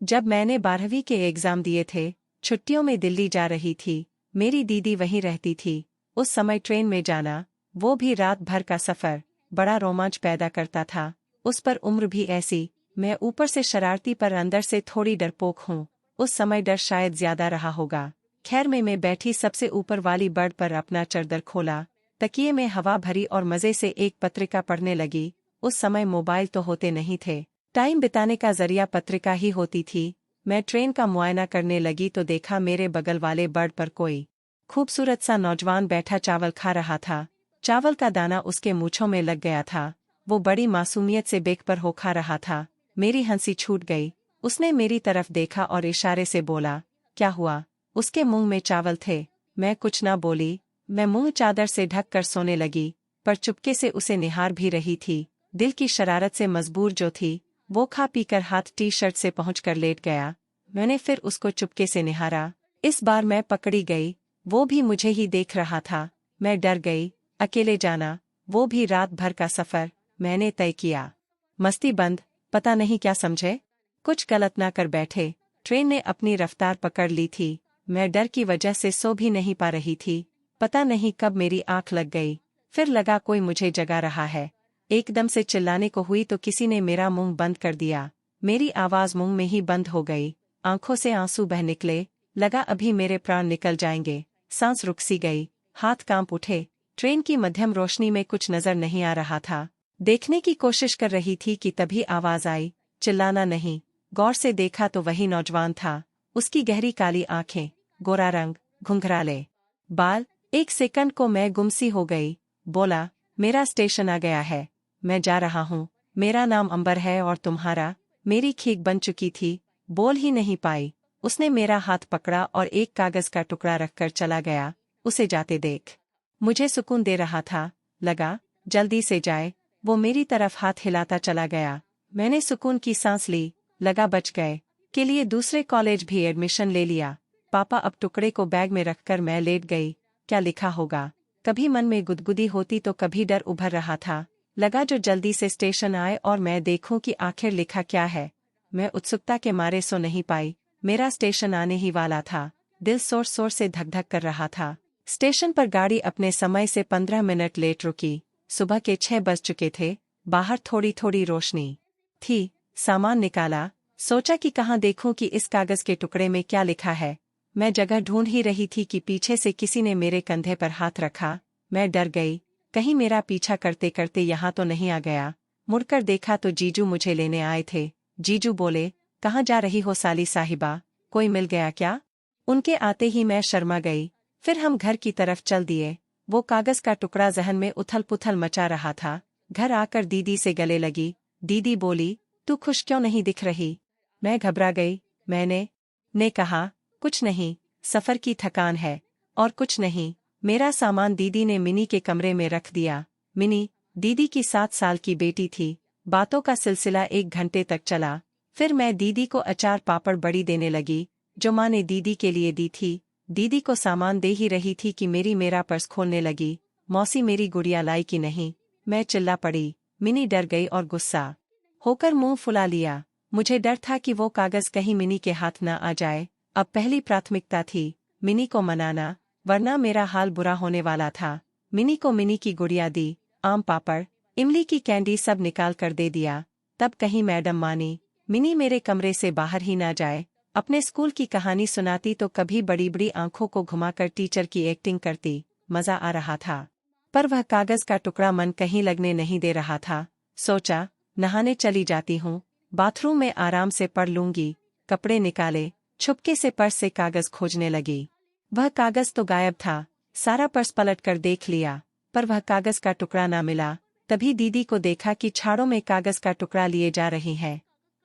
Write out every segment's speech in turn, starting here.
जब मैंने 12वीं के एग्जाम दिए थे, छुट्टियों में दिल्ली जा रही थी। मेरी दीदी वहीं रहती थी। उस समय ट्रेन में जाना, वो भी रात भर का सफर, बड़ा रोमांच पैदा करता था। उस पर उम्र भी ऐसी, मैं ऊपर से शरारती पर अंदर से थोड़ी डरपोक हूँ। उस समय डर शायद ज्यादा रहा होगा। खैर मैं बैठी सबसे ऊपर वाली बर्थ पर अपना चद्दर खोला, तकिए में हवा भरी और मजे से एक पत्रिका पढ़ने लगी। उस समय मोबाइल तो होते नहीं थे। टाइम बिताने का जरिया पत्रिका ही होती थी। मैं ट्रेन का मुआयना करने लगी तो देखा मेरे बगल वाले बर्थ पर कोई खूबसूरत सा नौजवान बैठा चावल खा रहा था। चावल का दाना उसके मूंछों में लग गया था। वो बड़ी मासूमियत से बेखबर हो खा रहा था। मेरी हंसी छूट गई। उसने मेरी तरफ देखा और इशारे से बोला, क्या हुआ? उसके मुंह में चावल थे। मैं कुछ ना बोली। मैं मुंह चादर से ढक कर सोने लगी, पर चुपके से उसे निहार भी रही थी। दिल की शरारत से मजबूर जो थी, वो खा पीकर हाथ टी शर्ट से पहुंचकर लेट गया। मैंने फिर उसको चुपके से निहारा। इस बार मैं पकड़ी गई। वो भी मुझे ही देख रहा था। मैं डर गई। अकेले जाना, वो भी रात भर का सफर। मैंने तय किया, मस्ती बंद। पता नहीं क्या समझे, कुछ गलत ना कर बैठे। ट्रेन ने अपनी रफ्तार पकड़ ली थी। मैं डर की वजह से सो भी नहीं पा रही थी। पता नहीं कब मेरी आंख लग गई। फिर लगा कोई मुझे जगा रहा है। एकदम से चिल्लाने को हुई तो किसी ने मेरा मुंह बंद कर दिया। मेरी आवाज मुंह में ही बंद हो गई। आंखों से आंसू बह निकले। लगा अभी मेरे प्राण निकल जाएंगे। सांस रुक सी गई। हाथ कांप उठे। ट्रेन की मध्यम रोशनी में कुछ नजर नहीं आ रहा था। देखने की कोशिश कर रही थी कि तभी आवाज आई, चिल्लाना नहीं। गौर से देखा तो वही नौजवान था। उसकी गहरी काली आंखें, गोरा रंग, घुंघराले बाल। एक सेकंड को मैं गुमसी हो गई। बोला, मेरा स्टेशन आ गया है। मैं जा रहा हूँ। मेरा नाम अंबर है और तुम्हारा? मेरी खीक बन चुकी थी, बोल ही नहीं पाई। उसने मेरा हाथ पकड़ा और एक कागज का टुकड़ा रखकर चला गया। उसे जाते देख मुझे सुकून दे रहा था। लगा, जल्दी से जाए। वो मेरी तरफ हाथ हिलाता चला गया। मैंने सुकून की सांस ली। लगा बच गए। के लिए दूसरे कॉलेज भी एडमिशन ले लिया। पापा अब टुकड़े को बैग में रखकर मैं लेट गई। क्या लिखा होगा? कभी मन में गुदगुदी होती तो कभी डर उभर रहा था। लगा जो जल्दी से स्टेशन आए और मैं देखूं कि आखिर लिखा क्या है। मैं उत्सुकता के मारे सो नहीं पाई। मेरा स्टेशन आने ही वाला था। दिल जोर जोर से धक धक कर रहा था। स्टेशन पर गाड़ी अपने समय से 15 मिनट लेट रुकी। सुबह के 6 बज चुके थे। बाहर थोड़ी थोड़ी रोशनी थी। सामान निकाला। सोचा कि कहाँ देखूं कि इस कागज के टुकड़े में क्या लिखा है। मैं जगह ढूंढ ही रही थी कि पीछे से किसी ने मेरे कंधे पर हाथ रखा। मैं डर गई। कहीं मेरा पीछा करते करते यहाँ तो नहीं आ गया। मुड़कर देखा तो जीजू मुझे लेने आए थे। जीजू बोले, कहाँ जा रही हो साली साहिबा? कोई मिल गया क्या? उनके आते ही मैं शर्मा गई। फिर हम घर की तरफ चल दिए। वो कागज का टुकड़ा जहन में उथल पुथल मचा रहा था। घर आकर दीदी से गले लगी। दीदी बोली, तू खुश क्यों नहीं दिख रही? मैं घबरा गई। मैंने कहा, कुछ नहीं, सफर की थकान है। और कुछ नहीं। मेरा सामान दीदी ने मिनी के कमरे में रख दिया। मिनी दीदी की 7 साल की बेटी थी। बातों का सिलसिला 1 घंटे तक चला। फिर मैं दीदी को अचार पापड़ बड़ी देने लगी, जो माँ ने दीदी के लिए दी थी। दीदी को सामान दे ही रही थी कि मेरा पर्स खोलने लगी। मौसी मेरी गुड़िया लाई कि नहीं? मैं चिल्ला पड़ी। मिनी डर गई और गुस्सा होकर मुंह फुला लिया। मुझे डर था कि वो कागज कहीं मिनी के हाथ न आ जाए। अब पहली प्राथमिकता थी मिनी को मनाना, वरना मेरा हाल बुरा होने वाला था। मिनी को मिनी की गुड़िया दी। आम पापड़, इमली की कैंडी सब निकाल कर दे दिया। तब कहीं मैडम मानी, मिनी मेरे कमरे से बाहर ही ना जाए। अपने स्कूल की कहानी सुनाती तो कभी बड़ी बड़ी आंखों को घुमाकर टीचर की एक्टिंग करती। मजा आ रहा था। पर वह कागज का टुकड़ा मन कहीं लगने नहीं दे रहा था। सोचा, नहाने चली जाती हूँ। बाथरूम में आराम से पढ़ लूंगी। कपड़े निकाले। छुपके से पर्स से कागज खोजने लगी। वह कागज तो गायब था। सारा पर्स पलट कर देख लिया, पर वह कागज का टुकड़ा ना मिला। तभी दीदी को देखा कि छाड़ों में कागज का टुकड़ा लिए जा रही है।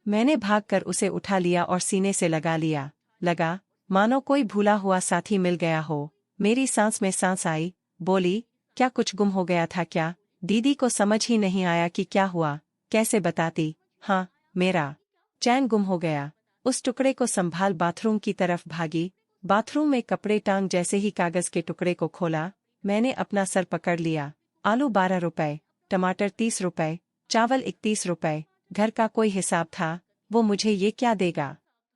मैंने भागकर उसे उठा लिया और सीने से लगा लिया। लगा, मानो कोई भूला हुआ साथी मिल गया हो। मेरी सांस में सांस आई। बोली, क्या कुछ गुम हो गया था क्या? दीदी को समझ ही नहीं आया कि क्या हुआ। कैसे बताती? हाँ, मेरा चैन गुम हो गया। उस टुकड़े को संभाल बाथरूम की तरफ भागी। बाथरूम में कपड़े टांग जैसे ही कागज के टुकड़े को खोला, मैंने अपना सर पकड़ लिया। आलू 12 रुपए, टमाटर 30 रुपए, चावल 31 रुपए। घर का कोई हिसाब था? वो मुझे ये क्या देगा?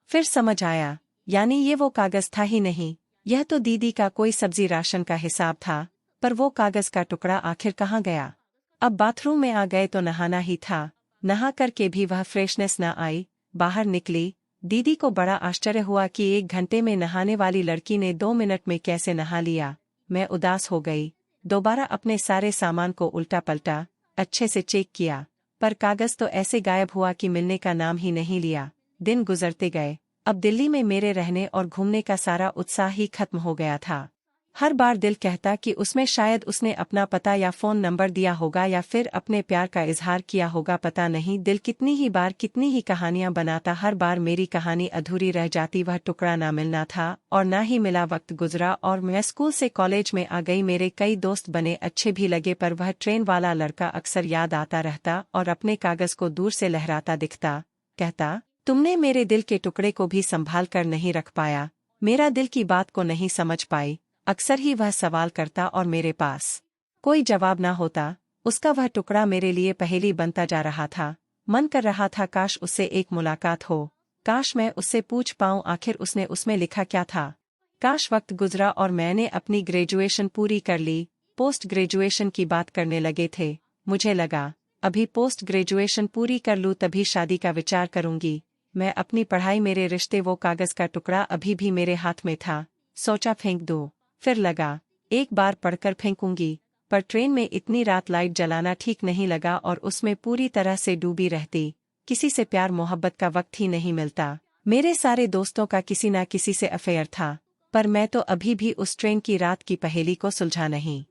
फिर समझ आया, यानी ये वो कागज था ही नहीं, यह तो दीदी का कोई सब्जी राशन का हिसाब था। पर वो कागज का टुकड़ा आखिर कहाँ गया? अब बाथरूम में आ गए तो नहाना ही था, नहा करके भी वह फ्रेशनेस न आई। बाहर निकली, दीदी को बड़ा आश्चर्य हुआ कि 1 घंटे में नहाने वाली लड़की ने 2 मिनट में कैसे नहा लिया। मैं उदास हो गई, दोबारा अपने सारे सामान को उल्टा पलटा, अच्छे से चेक किया, पर कागज तो ऐसे गायब हुआ कि मिलने का नाम ही नहीं लिया। दिन गुजरते गए, अब दिल्ली में मेरे रहने और घूमने का सारा उत्साह ही खत्म हो गया था। हर बार दिल कहता कि उसमें शायद उसने अपना पता या फ़ोन नंबर दिया होगा या फिर अपने प्यार का इजहार किया होगा, पता नहीं। दिल कितनी ही बार कितनी ही कहानियां बनाता, हर बार मेरी कहानी अधूरी रह जाती। वह टुकड़ा ना मिलना था और ना ही मिला। वक्त गुजरा और मैं स्कूल से कॉलेज में आ गई। मेरे कई दोस्त बने, अच्छे भी लगे, पर वह ट्रेन वाला लड़का अक्सर याद आता रहता और अपने कागज को दूर से लहराता दिखता। कहता, तुमने मेरे दिल के टुकड़े को भी संभाल कर नहीं रख पाया, मेरा दिल की बात को नहीं समझ पाई। अक्सर ही वह सवाल करता और मेरे पास कोई जवाब ना होता। उसका वह टुकड़ा मेरे लिए पहेली बनता जा रहा था। मन कर रहा था काश उससे एक मुलाकात हो, काश मैं उससे पूछ पाऊं आखिर उसने उसमें लिखा क्या था। काश वक्त गुजरा और मैंने अपनी ग्रेजुएशन पूरी कर ली। पोस्ट ग्रेजुएशन की बात करने लगे थे। मुझे लगा अभी पोस्ट ग्रेजुएशन पूरी कर लूं तभी शादी का विचार करूंगी। मैं अपनी पढ़ाई, मेरे रिश्ते, वो कागज का टुकड़ा अभी भी मेरे हाथ में था। सोचा फेंक दूं, फिर लगा एक बार पढ़कर फेंकूंगी, पर ट्रेन में इतनी रात लाइट जलाना ठीक नहीं लगा और उसमें पूरी तरह से डूबी रहती। किसी से प्यार मोहब्बत का वक्त ही नहीं मिलता। मेरे सारे दोस्तों का किसी ना किसी से अफेयर था, पर मैं तो अभी भी उस ट्रेन की रात की पहेली को सुलझा नहीं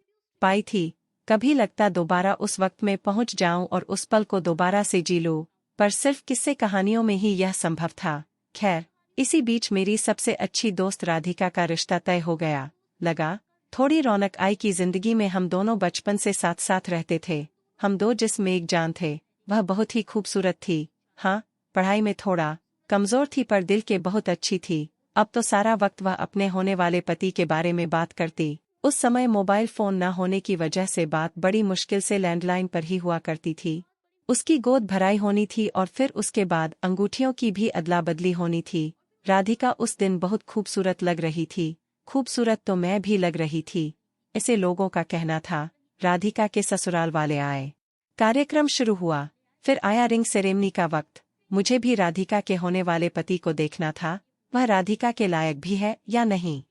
पाई थी। कभी लगता दोबारा उस वक्त में पहुंच जाऊं और उस पल को दोबारा से जी लूं, पर सिर्फ किस्से कहानियों में ही यह संभव था। खैर, इसी बीच मेरी सबसे अच्छी दोस्त राधिका का रिश्ता तय हो गया। लगा थोड़ी रौनक आई कि जिंदगी में। हम दोनों बचपन से साथ साथ रहते थे। हम दो जिस्म एक जान थे। वह बहुत ही खूबसूरत थी। हाँ, पढ़ाई में थोड़ा कमजोर थी पर दिल के बहुत अच्छी थी। अब तो सारा वक्त वह अपने होने वाले पति के बारे में बात करती। उस समय मोबाइल फोन न होने की वजह से बात बड़ी मुश्किल से लैंडलाइन पर ही हुआ करती थी। उसकी गोद भराई होनी थी और फिर उसके बाद अंगूठियों की भी अदला बदली होनी थी। राधिका उस दिन बहुत खूबसूरत लग रही थी। खूबसूरत तो मैं भी लग रही थी, ऐसे लोगों का कहना था। राधिका के ससुराल वाले आए, कार्यक्रम शुरू हुआ, फिर आया रिंग सेरेमनी का वक्त। मुझे भी राधिका के होने वाले पति को देखना था, वह राधिका के लायक भी है या नहीं।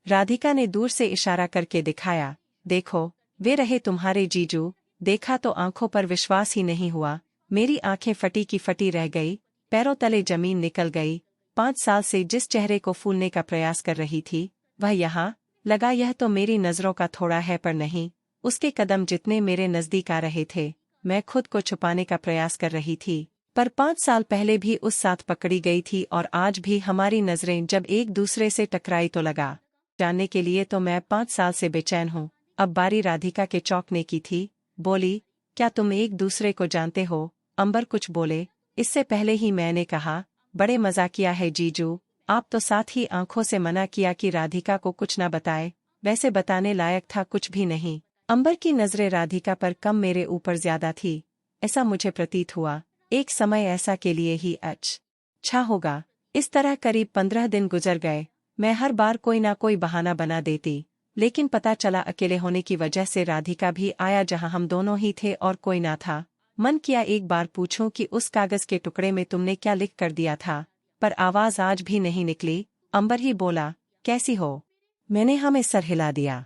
राधिका ने दूर से इशारा करके दिखाया, देखो वे रहे तुम्हारे जीजू। देखा तो आंखों पर विश्वास ही नहीं हुआ। मेरी आंखें फटी की फटी रह गई, पैरों तले जमीन निकल गई। 5 साल से जिस चेहरे को फूलने का प्रयास कर रही थी, वह यहाँ लगा। यह तो मेरी नजरों का थोड़ा है, पर नहीं, उसके कदम जितने मेरे नजदीक आ रहे थे। मैं खुद को छुपाने का प्रयास कर रही थी, पर 5 साल पहले भी उस साथ पकड़ी गई थी और आज भी हमारी नजरें जब एक दूसरे से टकराई तो लगा जानने के लिए तो मैं 5 साल से बेचैन हूँ। अब बारी राधिका के चौंकने की थी। बोली, क्या तुम एक दूसरे को जानते हो? अंबर कुछ बोले, इससे पहले ही मैंने कहा, बड़े मजाकिया है जीजू, आप तो साथ ही आंखों से मना किया कि राधिका को कुछ न बताए। वैसे बताने लायक था कुछ भी नहीं। अंबर की नजरें राधिका पर कम मेरे ऊपर ज्यादा थी, ऐसा मुझे प्रतीत हुआ। एक समय ऐसा के लिए ही अच्छा होगा। इस तरह करीब 15 दिन गुजर गए। मैं हर बार कोई ना कोई बहाना बना देती, लेकिन पता चला अकेले होने की वजह से राधिका भी आया जहां हम दोनों ही थे और कोई ना था। मन किया एक बार पूछूं कि उस कागज के टुकड़े में तुमने क्या लिख कर दिया था, पर आवाज आज भी नहीं निकली। अंबर ही बोला, कैसी हो? मैंने हमें सर हिला दिया।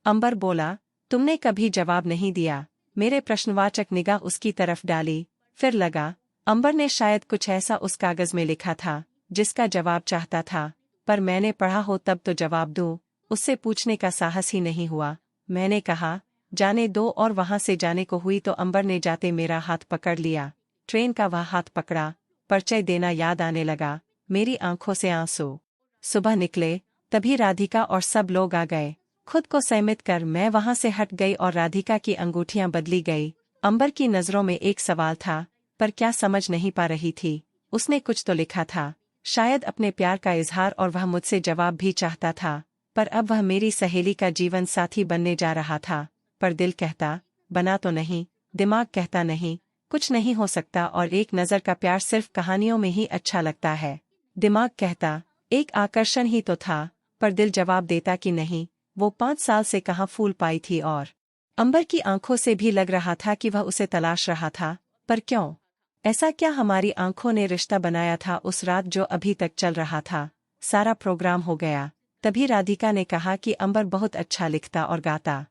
अंबर बोला, तुमने कभी जवाब नहीं दिया। मेरे प्रश्नवाचक निगाह उसकी तरफ डाली, फिर लगा अंबर ने शायद कुछ ऐसा उस कागज में लिखा था जिसका जवाब चाहता था, पर मैंने पढ़ा हो तब तो जवाब दूं। उससे पूछने का साहस ही नहीं हुआ। मैंने कहा, जाने दो, और वहां से जाने को हुई तो अंबर ने जाते मेरा हाथ पकड़ लिया। ट्रेन का वह हाथ पकड़ा, परिचय देना याद आने लगा। मेरी आंखों से आंसू सुबह निकले, तभी राधिका और सब लोग आ गए। खुद को संयमित कर मैं वहां से हट गई और राधिका की अंगूठियां बदली गई। अंबर की नजरों में एक सवाल था, पर क्या समझ नहीं पा रही थी। उसने कुछ तो लिखा था, शायद अपने प्यार का इजहार, और वह मुझसे जवाब भी चाहता था। पर अब वह मेरी सहेली का जीवन साथी बनने जा रहा था। पर दिल कहता, बना तो नहीं, दिमाग कहता नहीं, कुछ नहीं हो सकता, और एक नज़र का प्यार सिर्फ कहानियों में ही अच्छा लगता है। दिमाग कहता एक आकर्षण ही तो था, पर दिल जवाब देता कि नहीं, वो 5 साल से कहाँ फूल पाई थी। और अंबर की आंखों से भी लग रहा था कि वह उसे तलाश रहा था, पर क्यों? ऐसा क्या हमारी आंखों ने रिश्ता बनाया था उस रात जो अभी तक चल रहा था? सारा प्रोग्राम हो गया, तभी राधिका ने कहा कि अंबर बहुत अच्छा लिखता और गाता।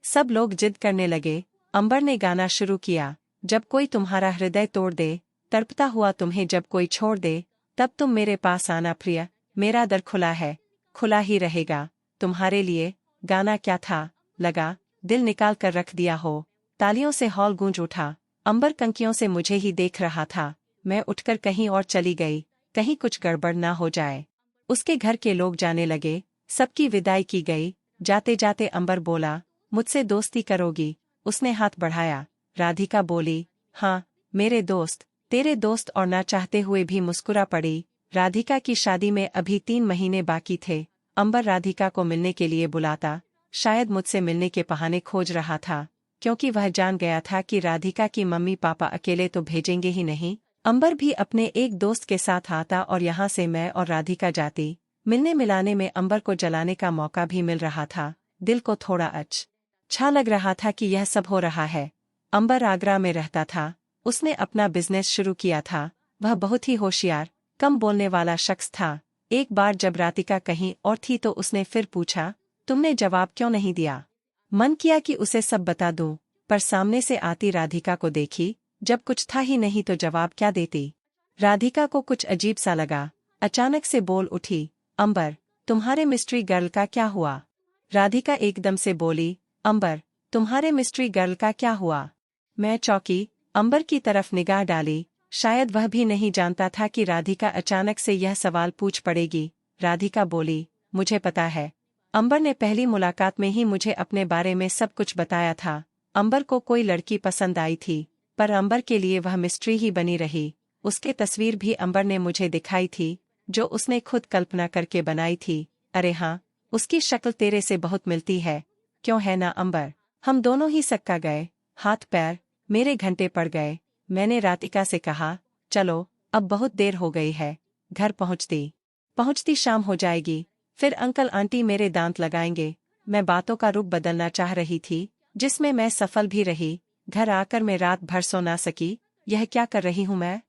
सब लोग जिद करने लगे। अंबर ने गाना शुरू किया। जब कोई तुम्हारा हृदय तोड़ दे, तड़पता हुआ तुम्हें जब कोई छोड़ दे, तब तुम मेरे पास आना प्रिय, मेरा दर खुला है, खुला ही रहेगा तुम्हारे लिए। गाना क्या था, लगा दिल निकाल कर रख दिया हो। तालियों से हॉल गूंज उठा। अंबर कंकियों से मुझे ही देख रहा था। मैं उठकर कहीं और चली गई, कहीं कुछ गड़बड़ ना हो जाए। उसके घर के लोग जाने लगे, सबकी विदाई की गई। जाते जाते अंबर बोला, मुझसे दोस्ती करोगी? उसने हाथ बढ़ाया। राधिका बोली, हाँ मेरे दोस्त, तेरे दोस्त। और ना चाहते हुए भी मुस्कुरा पड़ी। राधिका की शादी में अभी 3 महीने बाकी थे। अंबर राधिका को मिलने के लिए बुलाता, शायद मुझसे मिलने के बहाने खोज रहा था, क्योंकि वह जान गया था कि राधिका की मम्मी पापा अकेले तो भेजेंगे ही नहीं। अंबर भी अपने एक दोस्त के साथ आता और यहाँ से मैं और राधिका जाती। मिलने मिलाने में अंबर को जलाने का मौका भी मिल रहा था। दिल को थोड़ा अच्छा लग रहा था कि यह सब हो रहा है। अंबर आगरा में रहता था। उसने अपना बिजनेस शुरू किया था। वह बहुत ही होशियार, कम बोलने वाला शख्स था। एक बार जब राधिका कहीं और थी तो उसने फिर पूछा, तुमने जवाब क्यों नहीं दिया? मन किया कि उसे सब बता दूं, पर सामने से आती राधिका को देखी। जब कुछ था ही नहीं तो जवाब क्या देती? राधिका को कुछ अजीब सा लगा। अचानक से बोल उठी, अंबर, तुम्हारे मिस्ट्री गर्ल का क्या हुआ? राधिका एकदम से बोली, अंबर, तुम्हारे मिस्ट्री गर्ल का क्या हुआ? मैं चौंकी, अंबर की तरफ निगाह डाली। शायद वह भी नहीं जानता था कि राधिका अचानक से यह सवाल पूछ पड़ेगी। राधिका बोली, मुझे पता है। अंबर ने पहली मुलाकात में ही मुझे अपने बारे में सब कुछ बताया था। अंबर को कोई लड़की पसंद आई थी, पर अंबर के लिए वह मिस्ट्री ही बनी रही। उसकी तस्वीर भी अंबर ने मुझे दिखाई थी, जो उसने खुद कल्पना करके बनाई थी। अरे हाँ, उसकी शक्ल तेरे से बहुत मिलती है, क्यों है ना अंबर? हम दोनों ही सक्का गए। हाथ पैर मेरे घंटे पड़ गए। मैंने राधिका से कहा, चलो अब बहुत देर हो गई है, घर पहुँचती पहुँचती शाम हो जाएगी, फिर अंकल आंटी मेरे दांत लगाएंगे। मैं बातों का रुख बदलना चाह रही थी, जिसमें मैं सफल भी रही। घर आकर मैं रात भर सो ना सकी। यह क्या कर रही हूँ मैं?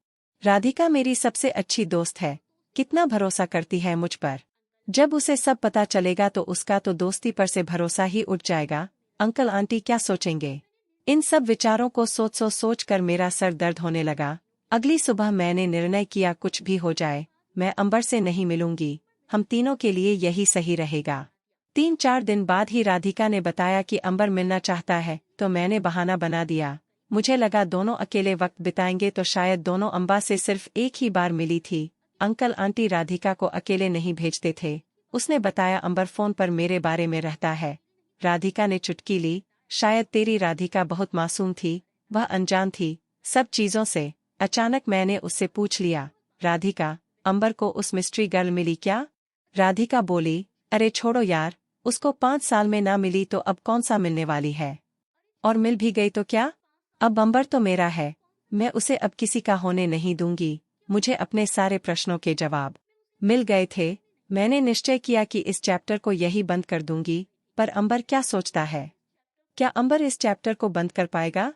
राधिका मेरी सबसे अच्छी दोस्त है, कितना भरोसा करती है मुझ पर। जब उसे सब पता चलेगा तो उसका तो दोस्ती पर से भरोसा ही उठ जाएगा। अंकल आंटी क्या सोचेंगे? इन सब विचारों को सोच कर मेरा सर दर्द होने लगा। अगली सुबह मैंने निर्णय किया, कुछ भी हो जाए मैं अंबर से नहीं मिलूंगी। हम तीनों के लिए यही सही रहेगा। 3-4 दिन बाद ही राधिका ने बताया कि अंबर मिलना चाहता है, तो मैंने बहाना बना दिया। मुझे लगा दोनों अकेले वक्त बिताएंगे, तो शायद दोनों अंबा से सिर्फ एक ही बार मिली थी। अंकल आंटी राधिका को अकेले नहीं भेजते थे। उसने बताया, अंबर फोन पर मेरे बारे में रहता है। राधिका ने चुटकी ली। शायद तेरी राधिका बहुत मासूम थी, वह अनजान थी सब चीजों से। अचानक मैंने उससे पूछ लिया, राधिका, अंबर को उस मिस्ट्री गर्ल मिली क्या? राधिका बोली, अरे छोड़ो यार, उसको 5 साल में ना मिली तो अब कौन सा मिलने वाली है? और मिल भी गई तो क्या? अब अंबर तो मेरा है, मैं उसे अब किसी का होने नहीं दूंगी। मुझे अपने सारे प्रश्नों के जवाब मिल गए थे। मैंने निश्चय किया कि इस चैप्टर को यही बंद कर दूंगी। पर अंबर क्या सोचता है? क्या अंबर इस चैप्टर को बंद कर पाएगा?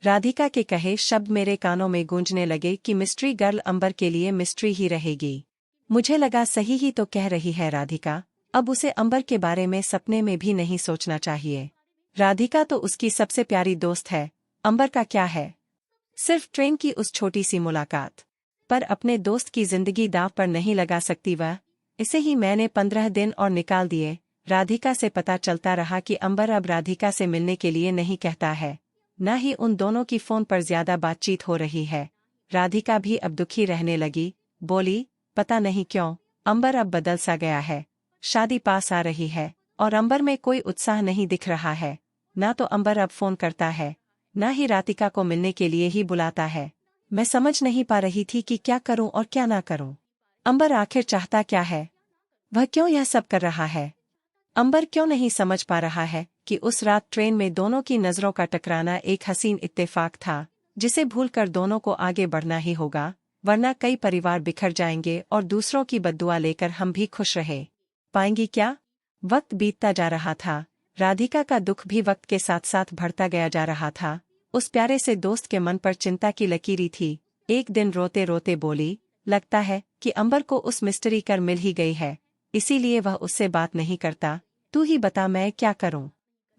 राधिका के कहे शब्द मेरे कानों में गूंजने लगे कि मिस्ट्री गर्ल अंबर के लिए मिस्ट्री ही रहेगी। मुझे लगा सही ही तो कह रही है राधिका, अब उसे अंबर के बारे में सपने में भी नहीं सोचना चाहिए। राधिका तो उसकी सबसे प्यारी दोस्त है, अंबर का क्या है? सिर्फ ट्रेन की उस छोटी सी मुलाकात पर अपने दोस्त की जिंदगी दांव पर नहीं लगा सकती वह। इसे ही मैंने 15 दिन और निकाल दिए। राधिका से पता चलता रहा कि अंबर अब राधिका से मिलने के लिए नहीं कहता है, न ही उन दोनों की फोन पर ज्यादा बातचीत हो रही है। राधिका भी अब दुखी रहने लगी। बोली, पता नहीं क्यों अंबर अब बदल सा गया है। शादी पास आ रही है और अंबर में कोई उत्साह नहीं दिख रहा है। ना तो अंबर अब फोन करता है, ना ही राधिका को मिलने के लिए ही बुलाता है। मैं समझ नहीं पा रही थी कि क्या करूं और क्या ना करूं। अंबर आखिर चाहता क्या है? वह क्यों यह सब कर रहा है? अंबर क्यों नहीं समझ पा रहा है कि उस रात ट्रेन में दोनों की नजरों का टकराना एक हसीन इत्तेफाक था, जिसे भूलकर दोनों को आगे बढ़ना ही होगा। वरना कई परिवार बिखर जाएंगे और दूसरों की बद्दुआ लेकर हम भी खुश रहे पाएंगी क्या। वक्त बीतता जा रहा था। राधिका का दुख भी वक्त के साथ साथ बढ़ता गया जा रहा था। उस प्यारे से दोस्त के मन पर चिंता की लकीरी थी। एक दिन रोते रोते बोली, लगता है कि अंबर को उस मिस्ट्री कर मिल ही गई है, इसीलिए वह उससे बात नहीं करता। तू ही बता मैं क्या करूं।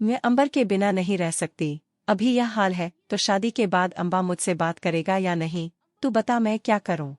मैं अंबर के बिना नहीं रह सकती। अभी यह हाल है तो शादी के बाद अंबा मुझसे बात करेगा या नहीं, तू बता मैं क्या करूं।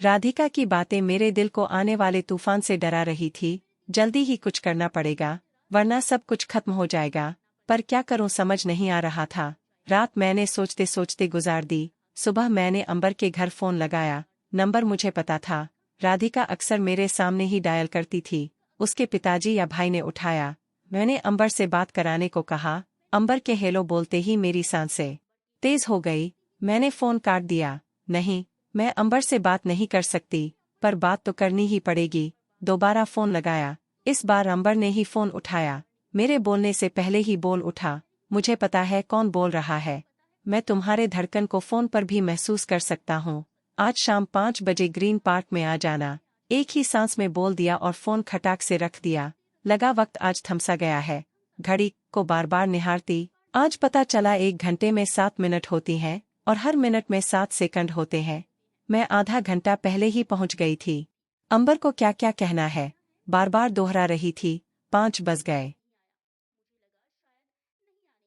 राधिका की बातें मेरे दिल को आने वाले तूफान से डरा रही थी। जल्दी ही कुछ करना पड़ेगा, वरना सब कुछ खत्म हो जाएगा। पर क्या करूं समझ नहीं आ रहा था। रात मैंने सोचते सोचते गुजार दी। सुबह मैंने अंबर के घर फोन लगाया। नंबर मुझे पता था। राधिका अक्सर मेरे सामने ही डायल करती थी। उसके पिताजी या भाई ने उठाया। मैंने अंबर से बात कराने को कहा। अंबर के हेलो बोलते ही मेरी सांसें तेज हो गई। मैंने फोन काट दिया। नहीं, मैं अंबर से बात नहीं कर सकती, पर बात तो करनी ही पड़ेगी। दोबारा फोन लगाया। इस बार अंबर ने ही फोन उठाया। मेरे बोलने से पहले ही बोल उठा, मुझे पता है कौन बोल रहा है। मैं तुम्हारे धड़कन को फोन पर भी महसूस कर सकता हूँ। आज शाम 5 बजे ग्रीन पार्क में आ जाना। एक ही सांस में बोल दिया और फोन खटाक से रख दिया। लगा वक्त आज थमसा गया है। घड़ी को बार बार निहारती। आज पता चला 1 घंटे में 7 मिनट होती हैं और हर मिनट में 7 सेकंड होते हैं। मैं आधा घंटा पहले ही पहुंच गई थी। अंबर को क्या क्या कहना है, बार बार दोहरा रही थी। 5 बज गए,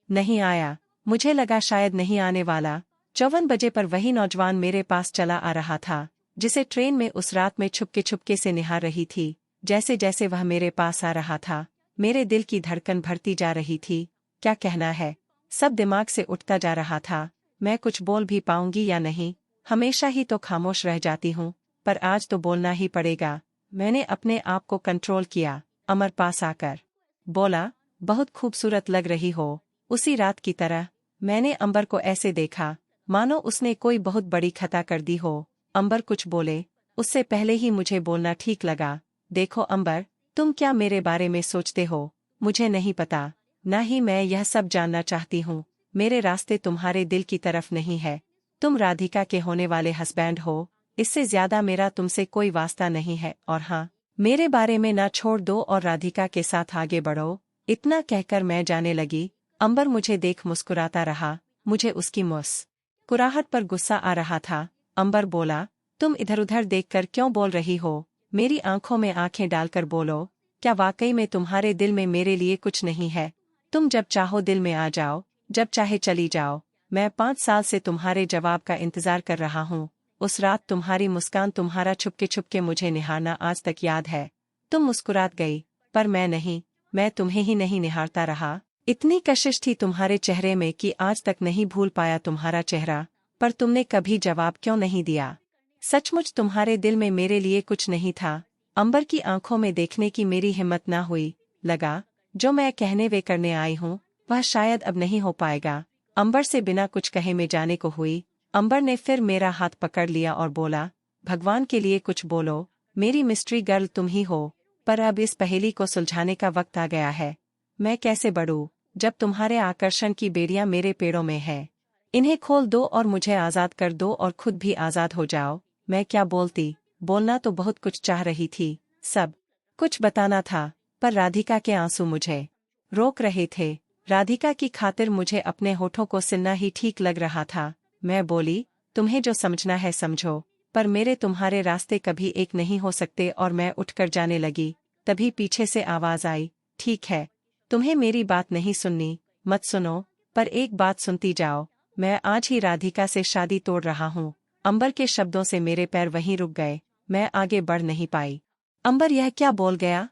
नहीं आया। मुझे लगा शायद नहीं आने वाला। 54 बजे पर वही नौजवान मेरे पास चला आ रहा था, जिसे ट्रेन में उस रात में छुपके छुपके से निहार रही थी। जैसे जैसे वह मेरे पास आ रहा था, मेरे दिल की धड़कन भरती जा रही थी। क्या कहना है, सब दिमाग से उठता जा रहा था। मैं कुछ बोल भी पाऊंगी या नहीं। हमेशा ही तो खामोश रह जाती हूँ, पर आज तो बोलना ही पड़ेगा। मैंने अपने आप को कंट्रोल किया। अमर पास आकर बोला, बहुत खूबसूरत लग रही हो। उसी रात की तरह मैंने अंबर को ऐसे देखा मानो उसने कोई बहुत बड़ी खता कर दी हो। अंबर कुछ बोले उससे पहले ही मुझे बोलना ठीक लगा। देखो अंबर, तुम क्या मेरे बारे में सोचते हो मुझे नहीं पता, न ही मैं यह सब जानना चाहती हूँ। मेरे रास्ते तुम्हारे दिल की तरफ नहीं है। तुम राधिका के होने वाले हस्बैंड हो, इससे ज्यादा मेरा तुमसे कोई वास्ता नहीं है। और हाँ, मेरे बारे में ना छोड़ दो और राधिका के साथ आगे बढ़ो। इतना कहकर मैं जाने लगी। अंबर मुझे देख मुस्कुराता रहा। मुझे उसकी मुस्कुराहट पर गुस्सा आ रहा था। अंबर बोला, तुम इधर उधर देखकर क्यों बोल रही हो? मेरी आंखों में आंखें डालकर बोलो, क्या वाकई में तुम्हारे दिल में मेरे लिए कुछ नहीं है? तुम जब चाहो दिल में आ जाओ, जब चाहे चली जाओ। मैं 5 साल से तुम्हारे जवाब का इंतजार कर रहा हूँ। उस रात तुम्हारी मुस्कान, तुम्हारा छुपके छुपके मुझे निहारना आज तक याद है। तुम मुस्कुरात गई, पर मैं नहीं। मैं तुम्हें ही नहीं निहारता रहा। इतनी कशिश थी तुम्हारे चेहरे में कि आज तक नहीं भूल पाया तुम्हारा चेहरा। पर तुमने कभी जवाब क्यों नहीं दिया? सचमुच तुम्हारे दिल में मेरे लिए कुछ नहीं था? अंबर की आंखों में देखने की मेरी हिम्मत ना हुई। लगा, जो मैं कहने वे करने आई हूँ, वह शायद अब नहीं हो पाएगा। अंबर से बिना कुछ कहे में जाने को हुई। अंबर ने फिर मेरा हाथ पकड़ लिया और बोला, भगवान के लिए कुछ बोलो। मेरी मिस्ट्री गर्ल तुम ही हो, पर अब इस पहेली को सुलझाने का वक्त आ गया है। मैं कैसे बढ़ूं, जब तुम्हारे आकर्षण की बेड़ियां मेरे पेड़ों में है? इन्हें खोल दो और मुझे आजाद कर दो और खुद भी आजाद हो जाओ। मैं क्या बोलती, बोलना तो बहुत कुछ चाह रही थी, सब कुछ बताना था, पर राधिका के आंसू मुझे रोक रहे थे। राधिका की खातिर मुझे अपने होठों को सिलना ही ठीक लग रहा था। मैं बोली, तुम्हें जो समझना है समझो, पर मेरे तुम्हारे रास्ते कभी एक नहीं हो सकते। और मैं उठकर जाने लगी, तभी पीछे से आवाज आई, ठीक है, तुम्हें मेरी बात नहीं सुननी, मत सुनो, पर एक बात सुनती जाओ। मैं आज ही राधिका से शादी तोड़ रहा हूँ। अंबर के शब्दों से मेरे पैर वहीं रुक गए। मैं आगे बढ़ नहीं पाई। अंबर यह क्या बोल गया?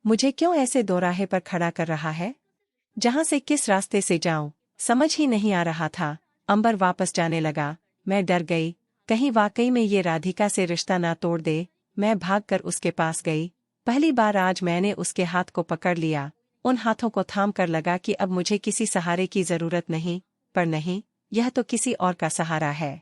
मुझे क्यों ऐसे दोराहे पर खड़ा कर रहा है? जहां से किस रास्ते से जाऊं, समझ ही नहीं आ रहा था। अंबर वापस जाने लगा। मैं डर गई, कहीं वाकई में ये राधिका से रिश्ता ना तोड़ दे। मैं भागकर उसके पास गई। पहली बार आज मैंने उसके हाथ को पकड़ लिया। उन हाथों को थाम कर लगा कि अब मुझे किसी सहारे की जरूरत नहीं। पर नहीं, यह तो किसी और का सहारा है।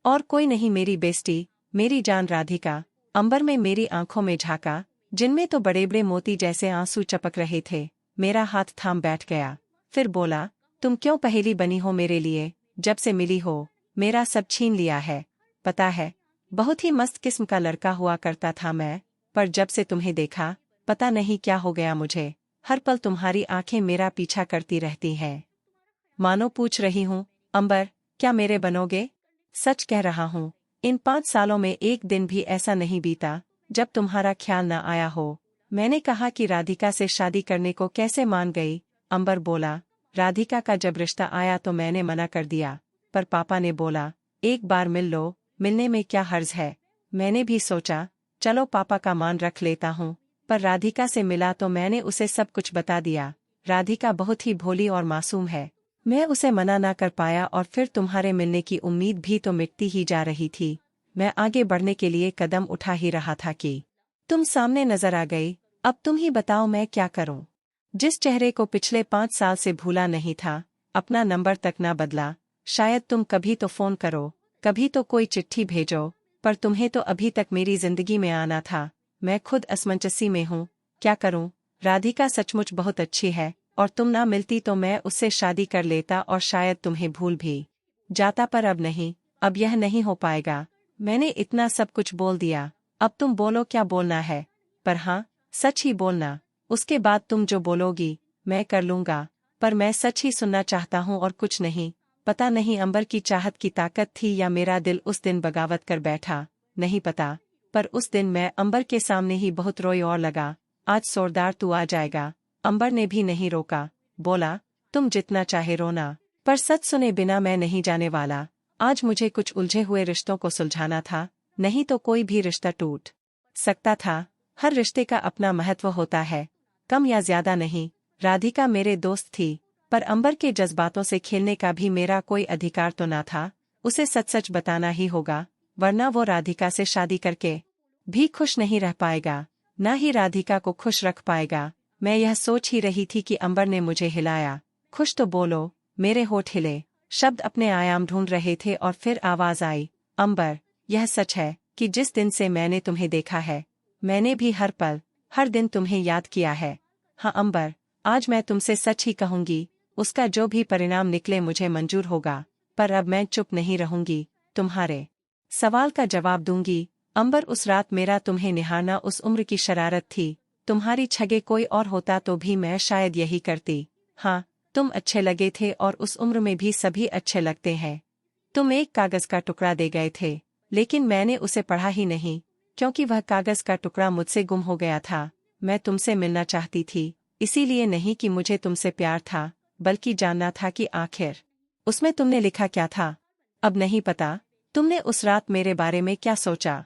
और कोई नहीं, मेरी बेस्टी, मेरी जान राधिका। अंबर में मेरी आंखों में झांका, जिनमें तो बड़े बड़े मोती जैसे आंसू चपक रहे थे। मेरा हाथ थाम बैठ गया। फिर बोला, तुम क्यों पहेली बनी हो मेरे लिए? जब से मिली हो, मेरा सब छीन लिया है। पता है, बहुत ही मस्त किस्म का लड़का हुआ करता था मैं, पर जब से तुम्हें देखा, पता नहीं क्या हो गया मुझे, हर पल तुम्हारी आंखें मेरा पीछा करती रहती हैं। मानो पूछ रही हूँ, अंबर, क्या मेरे बनोगे? सच कह रहा हूँ, इन 5 सालों में एक दिन भी ऐसा नहीं बीता जब तुम्हारा ख्याल न आया हो। मैंने कहा कि राधिका से शादी करने को कैसे मान गई? अंबर बोला, राधिका का जब रिश्ता आया तो मैंने मना कर दिया, पर पापा ने बोला, एक बार मिल लो, मिलने में क्या हर्ज है। मैंने भी सोचा, चलो पापा का मान रख लेता हूँ, पर राधिका से मिला तो मैंने उसे सब कुछ बता दिया। राधिका बहुत ही भोली और मासूम है। मैं उसे मना ना कर पाया और फिर तुम्हारे मिलने की उम्मीद भी तो मिटती ही जा रही थी। मैं आगे बढ़ने के लिए कदम उठा ही रहा था कि तुम सामने नजर आ गई। अब तुम ही बताओ मैं क्या करूं? जिस चेहरे को पिछले 5 साल से भूला नहीं था, अपना नंबर तक ना बदला। शायद तुम कभी तो फोन करो, कभी तो कोई चिट्ठी भेजो, पर तुम्हें तो अभी तक मेरी जिंदगी में आना था। मैं खुद असमंजसी में हूँ, क्या करूँ? राधिका सचमुच बहुत अच्छी है, और तुम ना मिलती तो मैं उससे शादी कर लेता और शायद तुम्हें भूल भी जाता, पर अब नहीं, अब यह नहीं हो पाएगा। मैंने इतना सब कुछ बोल दिया, अब तुम बोलो क्या बोलना है, पर हाँ, सच ही बोलना। उसके बाद तुम जो बोलोगी, मैं कर लूँगा, पर मैं सच ही सुनना चाहता हूँ और कुछ नहीं। पता नहीं अंबर की चाहत की ताकत थी या मेरा दिल उस दिन बगावत कर बैठा, नहीं पता, पर उस दिन मैं अंबर के सामने ही बहुत रोई और लगा, आज सोरदार तू आ जाएगा। अंबर ने भी नहीं रोका, बोला, तुम जितना चाहे रोना, पर सच सुने बिना मैं नहीं जाने वाला। आज मुझे कुछ उलझे हुए रिश्तों को सुलझाना था, नहीं तो कोई भी रिश्ता टूट सकता था। हर रिश्ते का अपना महत्व होता है, कम या ज्यादा नहीं। राधिका मेरे दोस्त थी, पर अंबर के जज्बातों से खेलने का भी मेरा कोई अधिकार तो ना था। उसे सच सच बताना ही होगा, वरना वो राधिका से शादी करके भी खुश नहीं रह पाएगा, ना ही राधिका को खुश रख पाएगा। मैं यह सोच ही रही थी कि अंबर ने मुझे हिलाया। खुश तो बोलो, मेरे होठ हिले, शब्द अपने आयाम ढूंढ रहे थे और फिर आवाज आई, अंबर, यह सच है कि जिस दिन से मैंने तुम्हें देखा है, मैंने भी हर पल, हर दिन तुम्हें याद किया है। हाँ अंबर, आज मैं तुमसे सच ही कहूंगी, उसका जो भी परिणाम निकले मुझे मंजूर होगा, पर अब मैं चुप नहीं रहूंगी, तुम्हारे सवाल का जवाब दूंगी। अंबर, उस रात मेरा तुम्हें निहारना उस उम्र की शरारत थी। तुम्हारी जगह कोई और होता तो भी मैं शायद यही करती। हाँ, तुम अच्छे लगे थे और उस उम्र में भी सभी अच्छे लगते हैं। तुम एक कागज का टुकड़ा दे गए थे, लेकिन मैंने उसे पढ़ा ही नहीं, क्योंकि वह कागज का टुकड़ा मुझसे गुम हो गया था। मैं तुमसे मिलना चाहती थी, इसीलिए नहीं कि मुझे तुमसे प्यार था, बल्कि जानना था कि आखिर उसमें तुमने लिखा क्या था। अब नहीं पता तुमने उस रात मेरे बारे में क्या सोचा,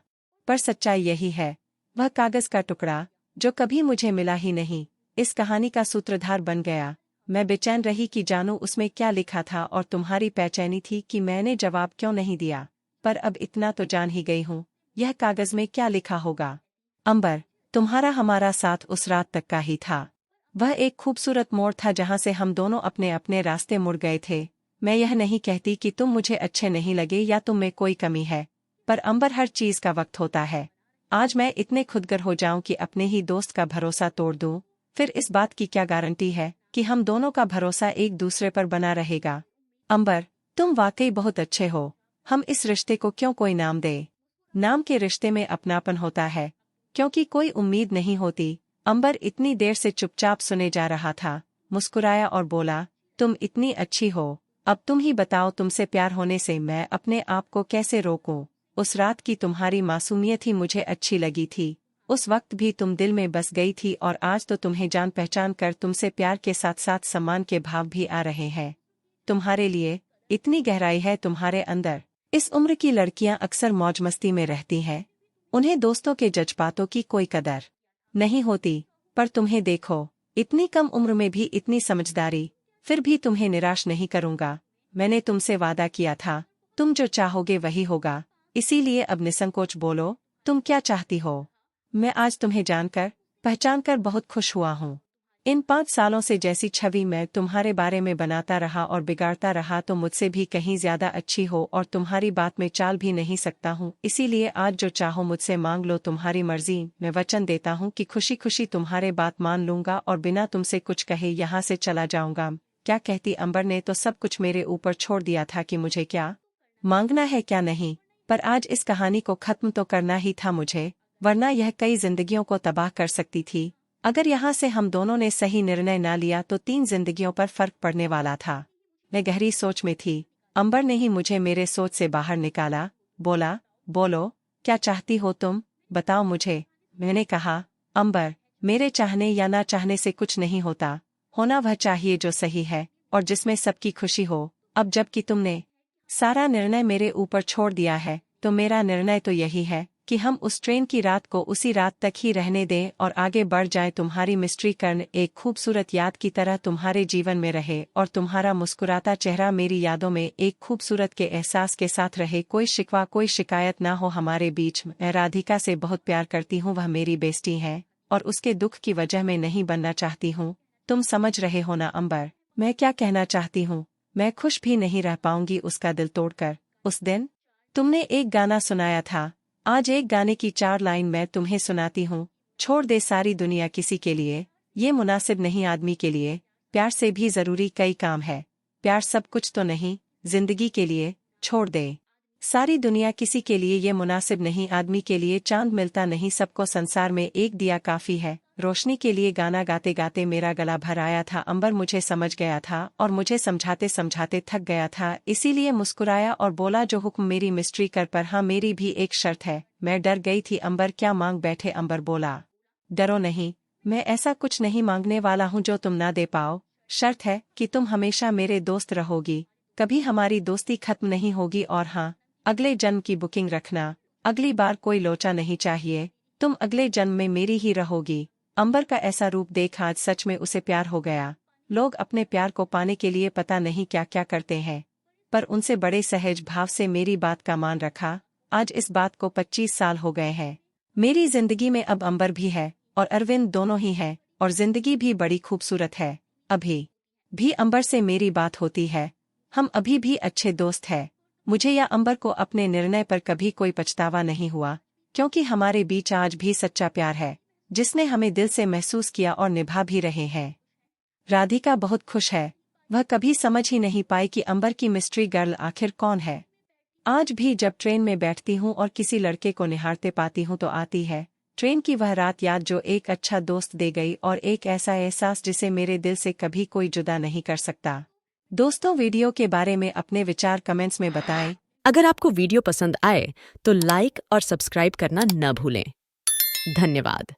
पर सच्चाई यही है, वह कागज का टुकड़ा जो कभी मुझे मिला ही नहीं, इस कहानी का सूत्रधार बन गया। मैं बेचैन रही कि जानूं उसमें क्या लिखा था और तुम्हारी बेचैनी थी कि मैंने जवाब क्यों नहीं दिया, पर अब इतना तो जान ही गई हूँ, यह कागज में क्या लिखा होगा। अंबर, तुम्हारा हमारा साथ उस रात तक का ही था। वह एक खूबसूरत मोड़ था जहाँ से हम दोनों अपने अपने रास्ते मुड़ गए थे। मैं यह नहीं कहती कि तुम मुझे अच्छे नहीं लगे या तुम में कोई कमी है, पर अंबर, हर चीज का वक्त होता है। आज मैं इतने खुदगर हो जाऊं कि अपने ही दोस्त का भरोसा तोड़ दूं, फिर इस बात की क्या गारंटी है कि हम दोनों का भरोसा एक दूसरे पर बना रहेगा। अंबर, तुम वाकई बहुत अच्छे हो, हम इस रिश्ते को क्यों कोई नाम दे? नाम के रिश्ते में अपनापन होता है, क्योंकि कोई उम्मीद नहीं होती। अंबर इतनी देर से चुपचाप सुने जा रहा था, मुस्कुराया और बोला, तुम इतनी अच्छी हो, अब तुम ही बताओ, तुमसे प्यार होने से मैं अपने आप को कैसे रोकूं? उस रात की तुम्हारी मासूमियत ही मुझे अच्छी लगी थी, उस वक्त भी तुम दिल में बस गई थी, और आज तो तुम्हें जान पहचान कर तुमसे प्यार के साथ साथ सम्मान के भाव भी आ रहे हैं। तुम्हारे लिए इतनी गहराई है तुम्हारे अंदर। इस उम्र की लड़कियां अक्सर मौज मस्ती में रहती हैं, उन्हें दोस्तों के जज्बातों की कोई कदर नहीं होती, पर तुम्हें देखो, इतनी कम उम्र में भी इतनी समझदारी। फिर भी तुम्हें निराश नहीं करूंगा, मैंने तुमसे वादा किया था, तुम जो चाहोगे वही होगा, इसीलिए अब निसंकोच बोलो, तुम क्या चाहती हो? मैं आज तुम्हें जानकर, पहचानकर बहुत खुश हुआ हूँ। इन 5 सालों से जैसी छवि मैं तुम्हारे बारे में बनाता रहा और बिगाड़ता रहा तो मुझसे भी कहीं ज्यादा अच्छी हो, और तुम्हारी बात में चाल भी नहीं सकता हूँ, इसीलिए आज जो चाहो मुझसे मांग लो, तुम्हारी मर्जी। मैं वचन देता हूँ कि खुशी खुशी तुम्हारे बात मान लूंगा और बिना तुमसे कुछ कहे यहाँ से चला जाऊंगा। क्या कहती? अंबर ने तो सब कुछ मेरे ऊपर छोड़ दिया था कि मुझे क्या मांगना है क्या नहीं। पर आज इस कहानी को खत्म तो करना ही था मुझे, वरना यह कई जिंदगियों को तबाह कर सकती थी। अगर यहाँ से हम दोनों ने सही निर्णय ना लिया तो 3 जिंदगियों पर फर्क पड़ने वाला था। मैं गहरी सोच में थी। अंबर ने ही मुझे मेरे सोच से बाहर निकाला। बोला, बोलो, क्या चाहती हो तुम, बताओ मुझे। मैंने कहा, अंबर, मेरे चाहने या ना चाहने से कुछ नहीं होता, होना वह चाहिए जो सही है और जिसमें सबकी खुशी हो। अब जबकि तुमने सारा निर्णय मेरे ऊपर छोड़ दिया है, तो मेरा निर्णय तो यही है कि हम उस ट्रेन की रात को उसी रात तक ही रहने दें और आगे बढ़ जाएं। तुम्हारी मिस्ट्री कर्ण एक खूबसूरत याद की तरह तुम्हारे जीवन में रहे और तुम्हारा मुस्कुराता चेहरा मेरी यादों में एक खूबसूरत के एहसास के साथ रहे। कोई शिकवा कोई शिकायत ना हो हमारे बीच। मैं राधिका से बहुत प्यार करती हूँ, वह मेरी बेस्टी है और उसके दुख की वजह मैं नहीं बनना चाहती हूँ। तुम समझ रहे हो ना अंबर, मैं क्या कहना चाहती हूँ। मैं खुश भी नहीं रह पाऊंगी उसका दिल तोड़कर। उस दिन तुमने एक गाना सुनाया था, आज एक गाने की 4 लाइन मैं तुम्हें सुनाती हूँ। छोड़ दे सारी दुनिया किसी के लिए, ये मुनासिब नहीं आदमी के लिए। प्यार से भी जरूरी कई काम है, प्यार सब कुछ तो नहीं जिंदगी के लिए। छोड़ दे सारी दुनिया किसी के लिए, ये मुनासिब नहीं आदमी के लिए। चांद मिलता नहीं सबको, संसार में एक दिया काफी है रोशनी के लिए। गाना गाते गाते मेरा गला भर आया था। अंबर मुझे समझ गया था और मुझे समझाते समझाते थक गया था, इसीलिए मुस्कुराया और बोला, जो हुक्म मेरी मिस्ट्री कर, पर हाँ मेरी भी एक शर्त है। मैं डर गई थी। अंबर, क्या मांग बैठे। अंबर बोला, डरो नहीं, मैं ऐसा कुछ नहीं मांगने वाला हूँ जो तुम ना दे पाओ। शर्त है कि तुम हमेशा मेरे दोस्त रहोगी, कभी हमारी दोस्ती खत्म नहीं होगी। और हाँ, अगले जन्म की बुकिंग रखना, अगली बार कोई लोचा नहीं चाहिए, तुम अगले जन्म में मेरी ही रहोगी। अंबर का ऐसा रूप देख आज सच में उसे प्यार हो गया। लोग अपने प्यार को पाने के लिए पता नहीं क्या क्या करते हैं, पर उनसे बड़े सहज भाव से मेरी बात का मान रखा। आज इस बात को 25 साल हो गए हैं। मेरी जिंदगी में अब अंबर भी है और अरविंद दोनों ही हैं और जिंदगी भी बड़ी खूबसूरत है। अभी भी अंबर से मेरी बात होती है, हम अभी भी अच्छे दोस्त हैं। मुझे या अंबर को अपने निर्णय पर कभी कोई पछतावा नहीं हुआ, क्योंकि हमारे बीच आज भी सच्चा प्यार है जिसने हमें दिल से महसूस किया और निभा भी रहे हैं। राधिका बहुत खुश है, वह कभी समझ ही नहीं पाई कि अंबर की मिस्ट्री गर्ल आखिर कौन है। आज भी जब ट्रेन में बैठती हूँ और किसी लड़के को निहारते पाती हूँ तो आती है ट्रेन की वह रात याद, जो एक अच्छा दोस्त दे गई और एक ऐसा एहसास जिसे मेरे दिल से कभी कोई जुदा नहीं कर सकता। दोस्तों, वीडियो के बारे में अपने विचार कमेंट्स में बताएं। अगर आपको वीडियो पसंद आए तो लाइक और सब्सक्राइब करना न भूलें। धन्यवाद।